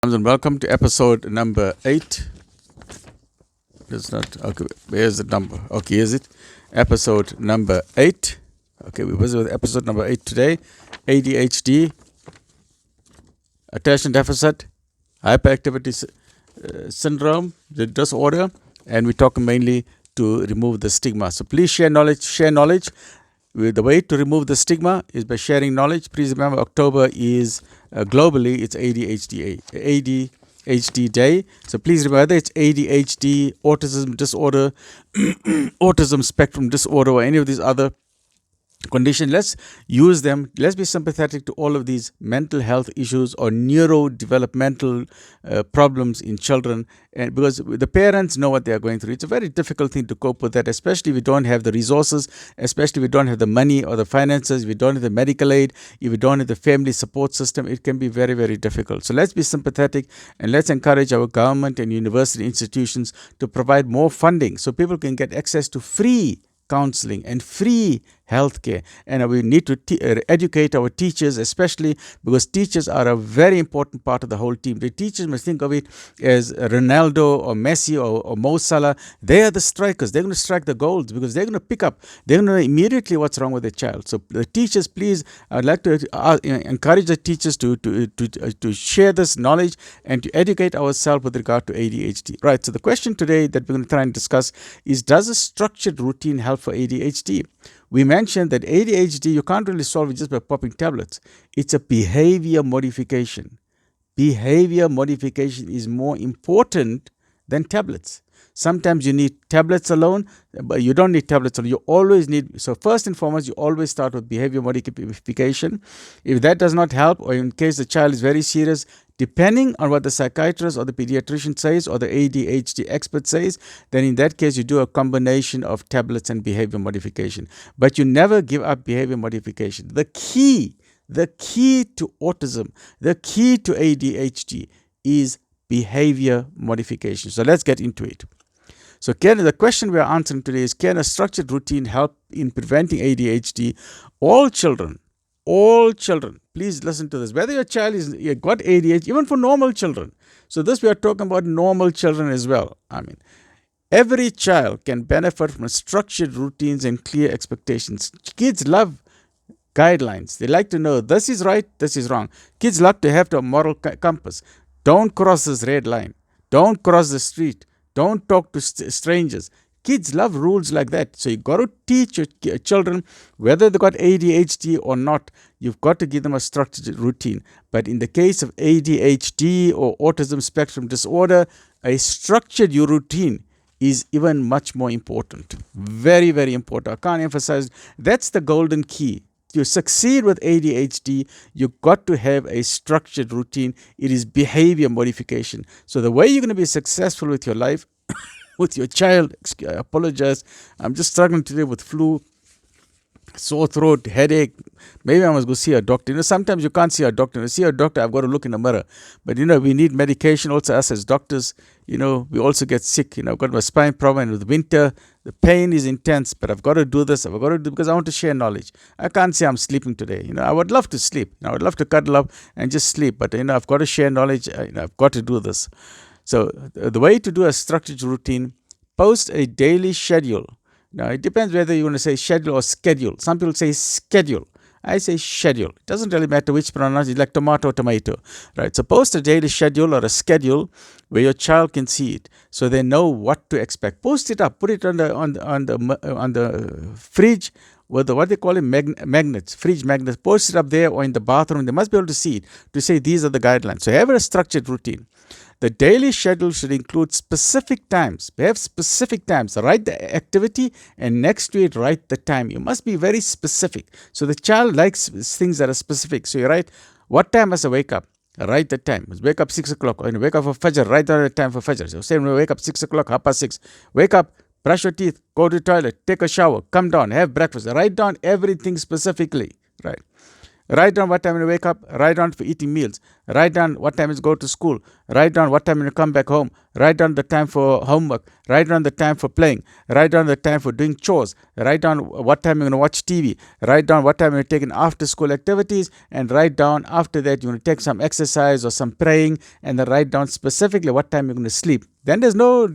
And welcome to episode number 8. It's not okay. Where's the number? Okay, is it episode number 8? Okay, we're busy with episode number 8 today. ADHD, attention deficit, hyperactivity syndrome, the disorder, and we talk mainly to remove the stigma. So please share knowledge. Share knowledge. The way to remove the stigma is by sharing knowledge. Please remember, October is globally it's ADHD Day. So please remember, it's ADHD, autism disorder, autism spectrum disorder, or any of these other condition. Let's use them. Let's be sympathetic to all of these mental health issues or neurodevelopmental problems in children, and because the parents know what they are going through. It's a very difficult thing to cope with that, especially if we don't have the resources, especially if we don't have the money or the finances, if we don't have the medical aid, if we don't have the family support system. It can be very, very difficult. So let's be sympathetic and let's encourage our government and university institutions to provide more funding so people can get access to free counseling and free healthcare. And we need to educate our teachers, especially because teachers are a very important part of the whole team. The teachers must think of it as Ronaldo or Messi or Mo Salah. They are the strikers. They're going to strike the goals because they're going to pick up. They're going to know immediately what's wrong with the child. So the teachers, please, I'd like to encourage the teachers to share this knowledge and to educate ourselves with regard to ADHD. Right. So the question today that we're going to try and discuss is, does a structured routine help for ADHD? We mentioned that ADHD, you can't really solve it just by popping tablets. It's a behavior modification. Behavior modification is more important than tablets. Sometimes you need tablets alone, but you don't need tablets alone. You always need, so first and foremost, you always start with behavior modification. If that does not help, or in case the child is very serious, depending on what the psychiatrist or the pediatrician says or the ADHD expert says, then in that case you do a combination of tablets and behavior modification. But you never give up behavior modification. The key to autism, the key to ADHD is behavior modification. So let's get into it. So the question we are answering today is, can a structured routine help in preventing ADHD? All children, please listen to this. Whether your child is got ADHD, even for normal children. So this we are talking about normal children as well. Every child can benefit from structured routines and clear expectations. Kids love guidelines. They like to know this is right, this is wrong. Kids love to have the moral compass. Don't cross this red line. Don't cross the street. Don't talk to strangers. Kids love rules like that. So you've got to teach your children, whether they've got ADHD or not, you've got to give them a structured routine. But in the case of ADHD or autism spectrum disorder, a structured routine is even much more important. Very, very important. I can't emphasize. That's the golden key. To succeed with ADHD, you've got to have a structured routine. It is behavior modification. So the way you're going to be successful with your life, with your child, I apologize, I'm just struggling today with flu, sore throat, headache. Maybe I must go see a doctor. Sometimes you can't see a doctor. To see a doctor, I've got to look in the mirror. But, we need medication. Also, us as doctors, we also get sick. I've got my spine problem, and with winter, the pain is intense. But I've got to do this. I've got to do because I want to share knowledge. I can't say I'm sleeping today. I would love to sleep. I would love to cuddle up and just sleep. But, I've got to share knowledge. I've got to do this. So the way to do a structured routine, post a daily schedule. Now, it depends whether you want to say schedule or schedule. Some people say schedule. I say schedule. It doesn't really matter which pronunciation, like tomato, right? So post a daily schedule or a schedule where your child can see it, so they know what to expect. Post it up. Put it on the fridge with what they call it magnets, fridge magnets. Post it up there or in the bathroom. They must be able to see it to say these are the guidelines. So have a structured routine. The daily schedule should include specific times. We have specific times. Write the activity and next to it, write the time. You must be very specific. So the child likes things that are specific. So you write, what time must I wake up? Write the time. Wake up 6 o'clock. Or wake up for Fajr. Write down the time for Fajr. So say, wake up 6 o'clock, 6:30. Wake up, brush your teeth, go to the toilet, take a shower, come down, have breakfast. Write down everything specifically. Right. Write down what time you wake up. Write down for eating meals. Write down what time you go to school. Write down what time you come back home. Write down the time for homework. Write down the time for playing. Write down the time for doing chores. Write down what time you're going to watch TV. Write down what time you're taking after school activities. And write down after that you're going to take some exercise or some praying. And then write down specifically what time you're going to sleep. Then there's no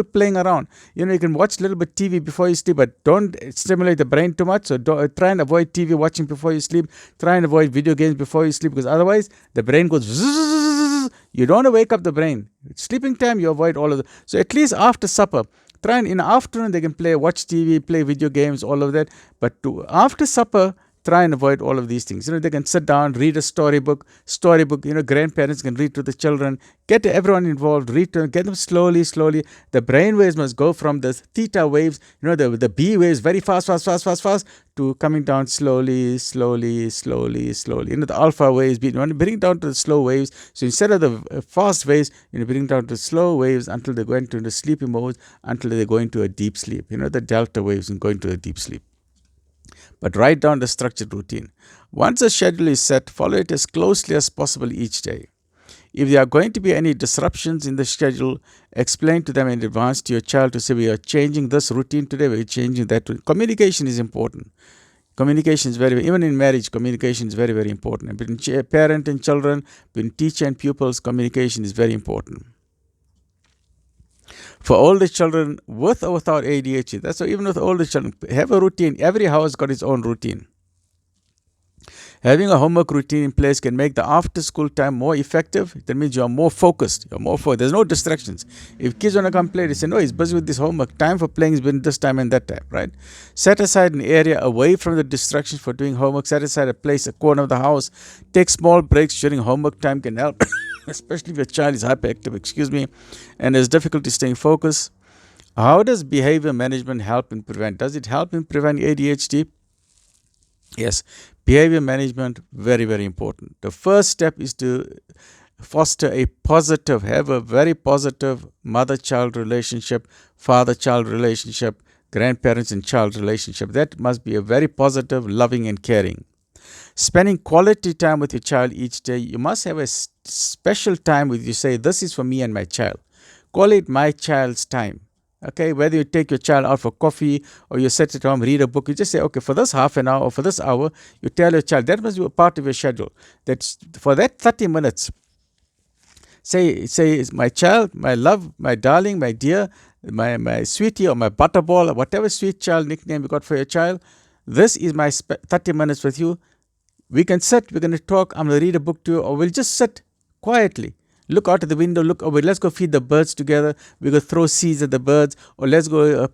playing around. You can watch a little bit TV before you sleep, but don't stimulate the brain too much. So try and avoid TV watching before you sleep. Try and avoid video games before you sleep, because otherwise the brain goes zzz. You don't want to wake up the brain. Sleeping time, you avoid all of that. So at least after supper, try and in the afternoon they can watch TV, play video games, all of that. But after supper, try and avoid all of these things. They can sit down, read a storybook. Grandparents can read to the children. Get everyone involved, read to them, get them slowly. The brain waves must go from the theta waves, the B waves, very fast, to coming down slowly. The alpha waves, you want to bring it down to the slow waves. So instead of the fast waves, bring it down to slow waves until they go into the sleepy mode, until they go into a deep sleep. The delta waves and go into a deep sleep. But write down the structured routine. Once a schedule is set, follow it as closely as possible each day. If there are going to be any disruptions in the schedule, explain to them in advance to your child to say, we are changing this routine today, we are changing that. Communication is important. Communication is even in marriage, communication is very, very important. Between parent and children, between teacher and pupils, communication is very important. For older children, with or without ADHD, that's why even with older children, have a routine. Every house got its own routine. Having a homework routine in place can make the after-school time more effective. That means you are more focused. There's no distractions. If kids want to come play, they say, no, he's busy with this homework. Time for playing has been this time and that time, right? Set aside an area away from the distractions for doing homework. Set aside a place, a corner of the house. Take small breaks during homework time can help. Especially if your child is hyperactive, and has difficulty staying focused. How does behavior management help and prevent? Does it help in prevent ADHD? Yes, behavior management, very, very important. The first step is to foster have a very positive mother-child relationship, father-child relationship, grandparents and child relationship. That must be a very positive, loving and caring. Spending quality time with your child each day. You must have a special time with you. Say, this is for me and my child. Call it my child's time. Okay, whether you take your child out for coffee or you sit at home, read a book, you just say, okay, for this half an hour or for this hour, you tell your child, that must be a part of your schedule. That's for that 30 minutes. Say, my child, my love, my darling, my dear, my sweetie or my butterball, or whatever sweet child nickname you got for your child. This is my 30 minutes with you. We can sit, we're going to talk, I'm going to read a book to you, or we'll just sit quietly. Look out of the window, let's go feed the birds together. We're going to throw seeds at the birds, or let's go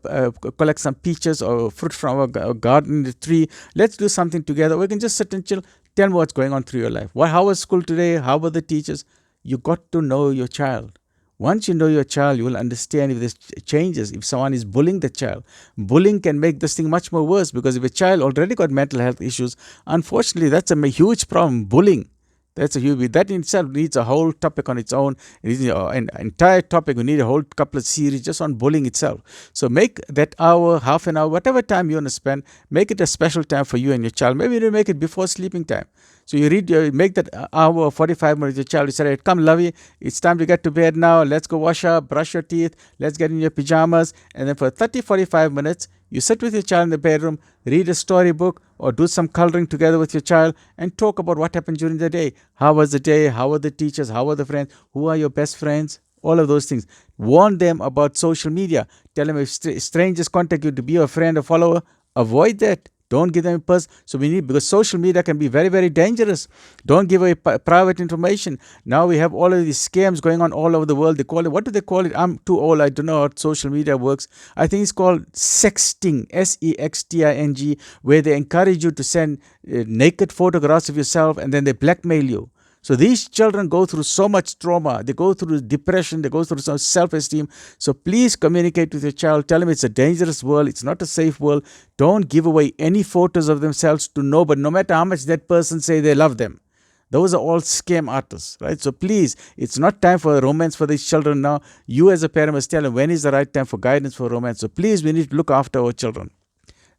collect some peaches or fruit from our garden, the tree. Let's do something together. We can just sit and chill. Tell me what's going on through your life. How was school today? How were the teachers? You got to know your child. Once you know your child, you will understand if there's changes, if someone is bullying the child. Bullying can make this thing much more worse, because if a child already got mental health issues, unfortunately, that's a huge problem. Bullying. That in itself needs a whole topic on its own. It needs an entire topic. We need a whole couple of series just on bullying itself. So make that hour, half an hour, whatever time you want to spend, make it a special time for you and your child. Maybe you make it before sleeping time. So you make that hour or 45 minutes with your child. You say, come, lovey, it's time to get to bed now. Let's go wash up, brush your teeth. Let's get in your pajamas. And then for 30, 45 minutes, you sit with your child in the bedroom, read a storybook, or do some coloring together with your child and talk about what happened during the day. How was the day? How were the teachers? How were the friends? Who are your best friends? All of those things. Warn them about social media. Tell them if strangers contact you to be a friend or follower, avoid that. Don't give them a purse. Because social media can be very, very dangerous. Don't give away private information. Now we have all of these scams going on all over the world. They call it, what do they call it? I'm too old. I don't know how social media works. I think it's called sexting, SEXTING, where they encourage you to send naked photographs of yourself and then they blackmail you. So these children go through so much trauma. They go through depression. They go through some self-esteem. So please communicate with your child. Tell them it's a dangerous world. It's not a safe world. Don't give away any photos of themselves to nobody, no matter how much that person say they love them. Those are all scam artists, right? So please, it's not time for romance for these children now. You as a parent must tell them when is the right time for guidance for romance. So please, we need to look after our children.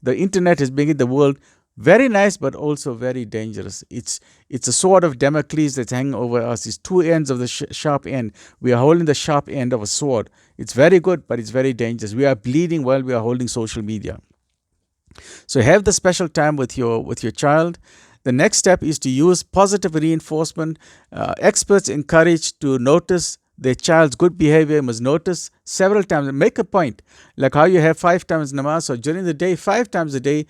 The internet is making the world Very nice, but also very dangerous. It's a sword of Damocles that's hanging over us. It's two ends of the sharp end. We are holding the sharp end of a sword. It's very good, but it's very dangerous. We are bleeding while we are holding social media. So have the special time with your child. The next step is to use positive reinforcement. Experts encourage to notice their child's good behavior. You must notice several times and make a point, like how you have 5 times namaz, or during the day 5 times a day.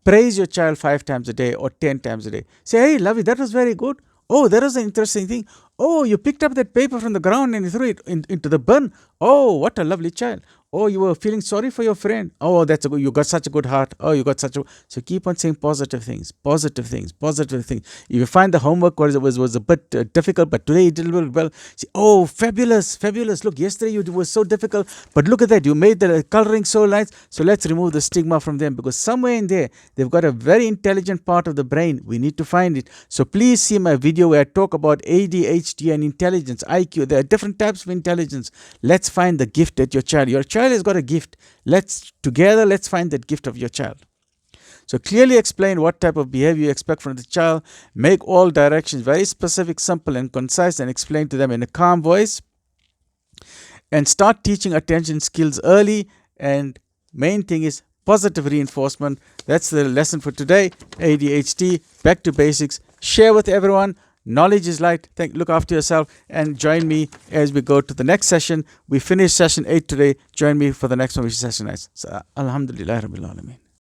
Praise your child 5 times a day or 10 times a day. Say, hey, lovey, that was very good. Oh, that was an interesting thing. Oh, you picked up that paper from the ground and you threw it into the bin. Oh, what a lovely child. Oh, you were feeling sorry for your friend. Oh, you got such a good heart. Oh, you got such a... So keep on saying positive things, positive things, positive things. If you find the homework was a bit difficult, but today you did well, say, oh, fabulous, fabulous. Look, yesterday it was so difficult, but look at that. You made the coloring so nice. So let's remove the stigma from them, because somewhere in there, they've got a very intelligent part of the brain. We need to find it. So please see my video where I talk about ADHD and intelligence, IQ. There are different types of intelligence. Let's find the gift at your child has got a gift. Let's find that gift of your child. So clearly explain what type of behavior you expect from the child. Make all directions very specific, simple and concise, and explain to them in a calm voice. And start teaching attention skills early. And main thing is positive reinforcement. That's the lesson for today. ADHD, back to basics. Share with everyone. Knowledge is light. Look after yourself and join me as we go to the next session. We finished session 8 today. Join me for the next one, which is session 9. So, Alhamdulillah Rabbil Alameen.